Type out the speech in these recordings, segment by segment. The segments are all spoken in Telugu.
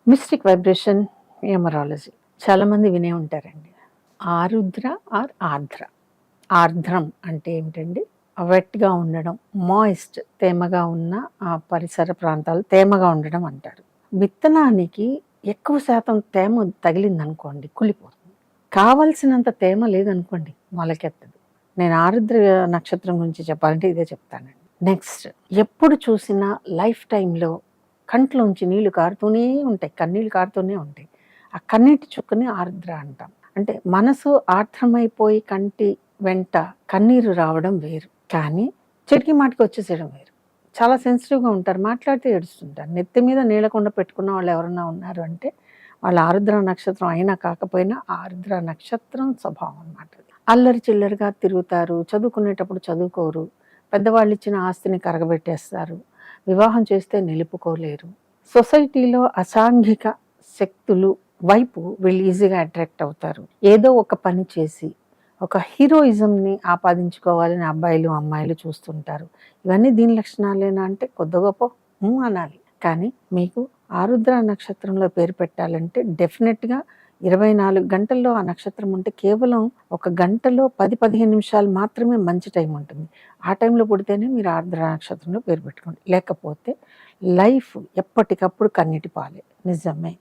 మిస్టిక్ వైబ్రేషన్ న్యూమరాలజీ చాలామంది వినే ఉంటారండి. ఆరుద్ర ఆర్ ఆర్ద్ర. ఆర్ద్రం అంటే ఏమిటండి? వెట్‌గా ఉండడం, మాయిస్ట్ తేమగా ఉన్న ఆ పరిసర ప్రాంతాలు తేమగా ఉండడం అంటారు. విత్తనానికి ఎక్కువ శాతం తేమ తగిలిందనుకోండి కుళ్ళిపోతుంది. కావాల్సినంత తేమ లేదనుకోండి మొలకెత్తదు. నేను ఆరుద్ర నక్షత్రం గురించి చెప్పాలంటే ఇదే చెప్తానండి. నెక్స్ట్, ఎప్పుడు చూసినా లైఫ్ టైంలో కంట్లోంచి నీళ్లు కారుతూనే ఉంటాయి, కన్నీళ్ళు కారుతూనే ఉంటాయి. ఆ కన్నీటి చుక్కని ఆర్ద్ర అంటాం. అంటే మనసు ఆర్ద్రమైపోయి కంటి వెంట కన్నీరు రావడం వేరు, కానీ చిటికి మాటికి వచ్చేసేయడం వేరు. చాలా సెన్సిటివ్గా ఉంటారు, మాట్లాడితే ఏడుస్తుంటారు. నెత్తి మీద నీళ్ళకుండా పెట్టుకున్న వాళ్ళు ఎవరన్నా ఉన్నారు అంటే వాళ్ళ ఆరుద్ర నక్షత్రం అయినా కాకపోయినా ఆరుద్ర నక్షత్రం స్వభావం అన్నమాట. అల్లరి చిల్లరిగా తిరుగుతారు, చదువుకునేటప్పుడు చదువుకోరు, పెద్దవాళ్ళు ఇచ్చిన ఆస్తిని కరగబెట్టేస్తారు, వివాహం చేస్తే నిలుపుకోలేరు. సొసైటీలో అసాంఘిక శక్తులు వైపు వీళ్ళు ఈజీగా అట్రాక్ట్ అవుతారు. ఏదో ఒక పని చేసి ఒక హీరోయిజంని ఆపాదించుకోవాలని అబ్బాయిలు అమ్మాయిలు చూస్తుంటారు. ఇవన్నీ దీని లక్షణాలేనా అంటే కొద్ది గొప్ప అనాలి. కానీ మీకు ఆరుద్ర నక్షత్రంలో పేరు పెట్టాలంటే డెఫినెట్గా 24 గంటల్లో ఆ నక్షత్రం ఉంటే కేవలం ఒక గంటలో 10-15 నిమిషాలు మాత్రమే మంచి టైం ఉంటుంది. ఆ టైంలో పుడితేనే మీరు ఆర్ద్ర నక్షత్రంలో పేరు పెట్టుకోండి. లేకపోతే లైఫ్ ఎప్పటికప్పుడు కన్నీటి పాలే. నిజమే,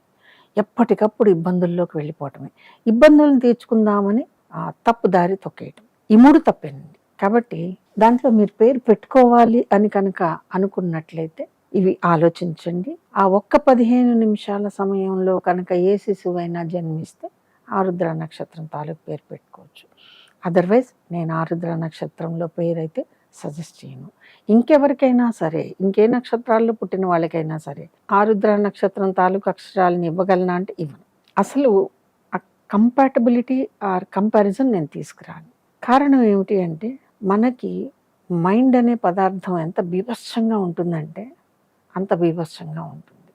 ఎప్పటికప్పుడు ఇబ్బందుల్లోకి వెళ్ళిపోవటమే, ఇబ్బందులను తీర్చుకుందామని తప్పు దారి తొక్కేయటం, ఈ 3 తప్పేనండి. కాబట్టి దాంట్లో మీరు పేరు పెట్టుకోవాలి అని కనుక అనుకున్నట్లయితే ఇవి ఆలోచించండి. ఆ ఒక్క 15 నిమిషాల సమయంలో కనుక ఏ శిశువైనా జన్మిస్తే ఆరుద్ర నక్షత్రం తాలూకు పేరు పెట్టుకోవచ్చు. అదర్వైజ్ నేను ఆరుద్ర నక్షత్రంలో పేరు అయితే సజెస్ట్ చేయను. ఇంకెవరికైనా సరే, ఇంకే నక్షత్రాల్లో పుట్టిన వాళ్ళకైనా సరే ఆరుద్ర నక్షత్రం తాలూకు అక్షరాలను ఇవ్వగలనా అంటే ఇవ్వను. అసలు ఆ కంపాటబిలిటీ ఆర్ కంపారిజన్ నేను తీసుకురాను. కారణం ఏమిటి అంటే మనకి మైండ్ అనే పదార్థం ఎంత బీభత్సంగా ఉంటుందంటే అంత బీభత్సంగా ఉంటుంది.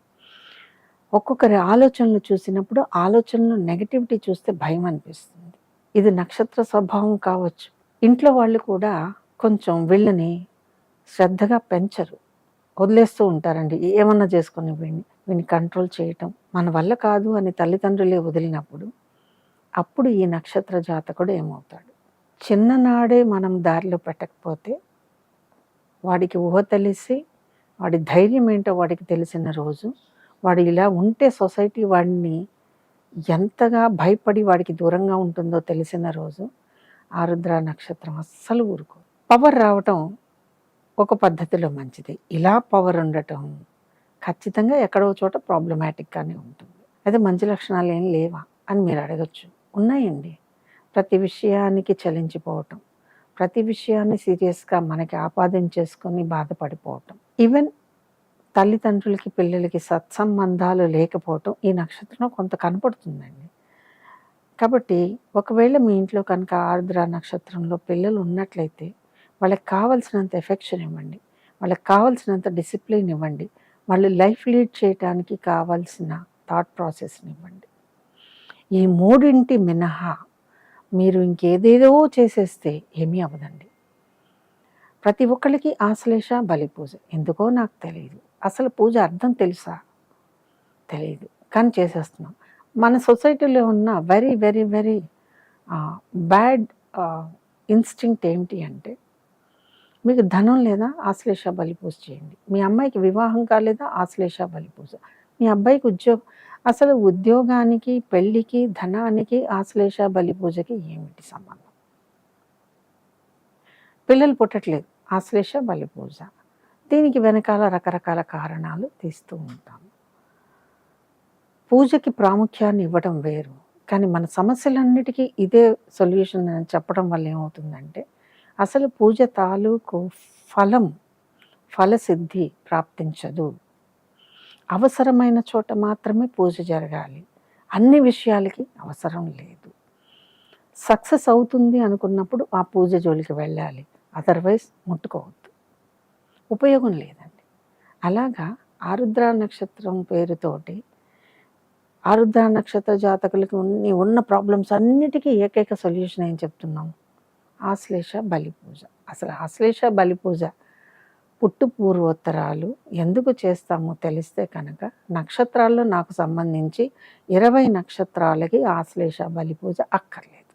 ఒక్కొక్కరి ఆలోచనలు చూసినప్పుడు ఆలోచనలు నెగటివిటీ చూస్తే భయం అనిపిస్తుంది. ఇది నక్షత్ర స్వభావం కావచ్చు. ఇంట్లో వాళ్ళు కూడా కొంచెం వీళ్ళని శ్రద్ధగా పెంచరు, వదిలేస్తూ ఉంటారండి. ఏమన్నా చేసుకొని వీడిని కంట్రోల్ చేయటం మన వల్ల కాదు అని తల్లిదండ్రులే వదిలినప్పుడు అప్పుడు ఈ నక్షత్ర జాతకుడు ఏమవుతాడు? చిన్ననాడే మనం దారిలో పెట్టకపోతే వాడికి ఊహ తెలిసి వాడి ధైర్యం ఏంటో వాడికి తెలిసిన రోజు, వాడు ఇలా ఉంటే సొసైటీ వాడిని ఎంతగా భయపడి వాడికి దూరంగా ఉంటుందో తెలిసిన రోజు ఆరుద్ర నక్షత్రం అస్సలు ఊరుకో. పవర్ రావటం ఒక పద్ధతిలో మంచిది, ఇలా పవర్ ఉండటం ఖచ్చితంగా ఎక్కడో చోట ప్రాబ్లమాటిక్గానే ఉంటుంది. అయితే మంచి లక్షణాలు ఏం లేవా అని మీరు అడగచ్చు. ఉన్నాయండి. ప్రతి విషయానికి చలించిపోవటం, ప్రతి విషయాన్ని సీరియస్గా మనకి ఆపాదించేసుకొని బాధపడిపోవటం, ఈవెన్ తల్లిదండ్రులకి పిల్లలకి సత్సంబంధాలు లేకపోవటం ఈ నక్షత్రంలో కొంత కనపడుతుందండి. కాబట్టి ఒకవేళ మీ ఇంట్లో కనుక ఆర్ద్ర నక్షత్రంలో పిల్లలు ఉన్నట్లయితే వాళ్ళకి కావాల్సినంత ఎఫెక్షన్ ఇవ్వండి, వాళ్ళకి కావాల్సినంత డిసిప్లిన్ ఇవ్వండి, వాళ్ళు లైఫ్ లీడ్ చేయడానికి కావాల్సిన థాట్ ప్రాసెస్ని ఇవ్వండి. ఈ 3 మినహా మీరు ఇంకేదేదో చేసేస్తే ఏమీ అవ్వదండి. ప్రతి ఒక్కరికి ఆశ్లేష బలి పూజ ఎందుకో నాకు తెలియదు. అసలు పూజ అర్థం తెలుసా? తెలియదు, కానీ చేసేస్తున్నాం. మన సొసైటీలో ఉన్న very very very bad instinct ఏమిటి అంటే, మీకు ధనం లేదా ఆశ్లేష బలి పూజ చేయండి, మీ అమ్మాయికి వివాహం కాలేదా ఆశ్లేష బలి పూజ, మీ అబ్బాయికి అసలు ఉద్యోగానికి పెళ్ళికి ధనానికి ఆశ్లేష బలి పూజకి ఏమిటి సంబంధం? పిల్లలు పుట్టట్లేదు ఆశ్లేష బలి పూజ. దీనికి వెనకాల రకరకాల కారణాలు తీస్తూ ఉంటాము. పూజకి ప్రాముఖ్యాన్ని ఇవ్వడం వేరు, కానీ మన సమస్యలన్నిటికీ ఇదే సొల్యూషన్ అని చెప్పడం వల్ల ఏమవుతుందంటే అసలు పూజ తాలూకు ఫలసిద్ధి ప్రాప్తించదు. అవసరమైన చోట మాత్రమే పూజ జరగాలి, అన్ని విషయాలకి అవసరం లేదు. సక్సెస్ అవుతుంది అనుకున్నప్పుడు ఆ పూజ జోలికి వెళ్ళాలి, అదర్వైజ్ ముట్టుకోవద్దు, ఉపయోగం లేదండి. అలాగా ఆరుద్ర నక్షత్రం పేరుతోటి ఆరుద్ర నక్షత్ర జాతకులకి ఉన్న ప్రాబ్లమ్స్ అన్నిటికీ ఏకైక సొల్యూషన్ ఏం చెప్తున్నాం? ఆశ్లేష బలి పూజ. అసలు ఆశ్లేష బలి పూజ పుట్టు పూర్వోత్తరాలు ఎందుకు చేస్తామో తెలిస్తే కనుక నక్షత్రాల్లో నాకు సంబంధించి 20 నక్షత్రాలకి ఆశ్లేష బలి పూజ అక్కర్లేదు.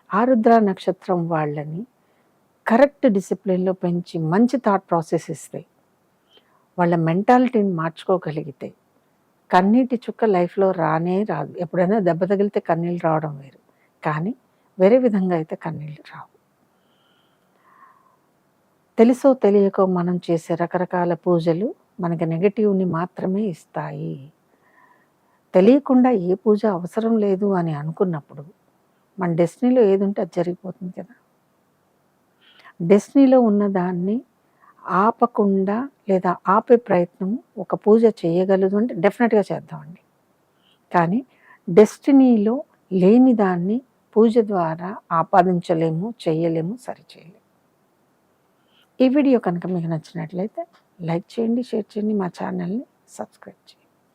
ఆరుద్ర నక్షత్రం వాళ్ళని కరెక్ట్ డిసిప్లిన్లో పెంచి మంచి థాట్ ప్రాసెస్ ఇస్తే, వాళ్ళ మెంటాలిటీని మార్చుకోగలిగితే కన్నీటి చుక్క లైఫ్లో రానే రాదు. ఎప్పుడైనా దెబ్బ తగిలితే కన్నీళ్ళు రావడం వేరు, కానీ వేరే విధంగా అయితే కన్నీళ్ళు రావు. తెలుసో తెలియకో మనం చేసే రకరకాల పూజలు మనకి నెగటివ్ని మాత్రమే ఇస్తాయి. తెలియకుండా ఏ పూజ అవసరం లేదు అని అనుకున్నప్పుడు మన డెస్టినీలో ఏది ఉంటే అది జరిగిపోతుంది కదా. డెస్టినీలో ఉన్నదాన్ని ఆపకుండా లేదా ఆపే ప్రయత్నం ఒక పూజ చేయగలదు అంటే డెఫినెట్గా చేద్దామండి. కానీ డెస్టినీలో లేని దాన్ని పూజ ద్వారా ఆపాదించలేము, చేయలేము, సరిచేయలేము. ఈ వీడియో కనుక మీకు నచ్చినట్లయితే లైక్ చేయండి, షేర్ చేయండి, మా ఛానల్ని సబ్స్క్రైబ్ చేయండి.